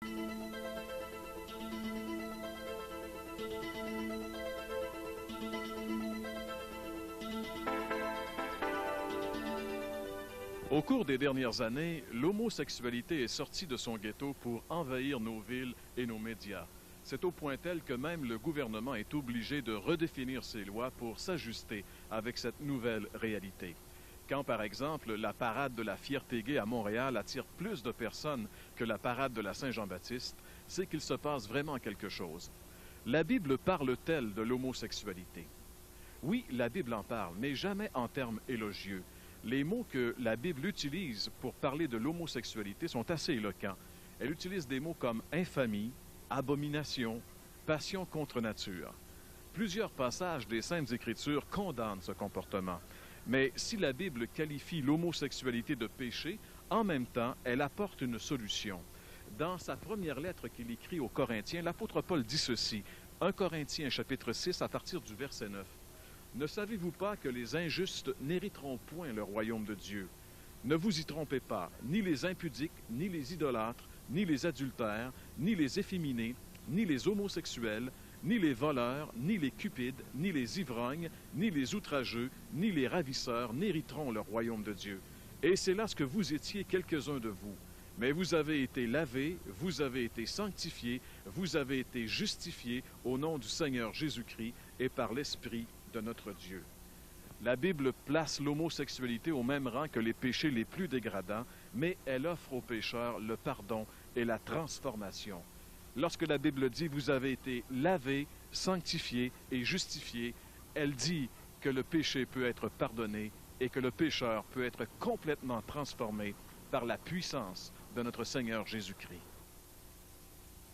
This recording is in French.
Au cours des dernières années, l'homosexualité est sortie de son ghetto pour envahir nos villes et nos médias. C'est au point tel que même le gouvernement est obligé de redéfinir ses lois pour s'ajuster avec cette nouvelle réalité. Quand, par exemple, la parade de la fierté gay à Montréal attire plus de personnes que la parade de la Saint-Jean-Baptiste, c'est qu'il se passe vraiment quelque chose. La Bible parle-t-elle de l'homosexualité? Oui, la Bible en parle, mais jamais en termes élogieux. Les mots que la Bible utilise pour parler de l'homosexualité sont assez éloquents. Elle utilise des mots comme infamie, abomination, passion contre nature. Plusieurs passages des Saintes Écritures condamnent ce comportement. Mais si la Bible qualifie l'homosexualité de péché, en même temps, elle apporte une solution. Dans sa première lettre qu'il écrit aux Corinthiens, l'apôtre Paul dit ceci, 1 Corinthiens chapitre 6 à partir du verset 9. Ne savez-vous pas que les injustes n'hériteront point le royaume de Dieu? Ne vous y trompez pas, ni les impudiques, ni les idolâtres, ni les adultères, ni les efféminés, ni les homosexuels, ni les voleurs, ni les cupides, ni les ivrognes, ni les outrageux, ni les ravisseurs n'hériteront le royaume de Dieu. Et c'est là ce que vous étiez quelques-uns de vous. Mais vous avez été lavés, vous avez été sanctifiés, vous avez été justifiés au nom du Seigneur Jésus-Christ et par l'Esprit de notre Dieu. La Bible place l'homosexualité au même rang que les péchés les plus dégradants, mais elle offre aux pécheurs le pardon et la transformation. Lorsque la Bible dit « vous avez été lavés, sanctifiés et justifiés », elle dit que le péché peut être pardonné et que le pécheur peut être complètement transformé par la puissance de notre Seigneur Jésus-Christ.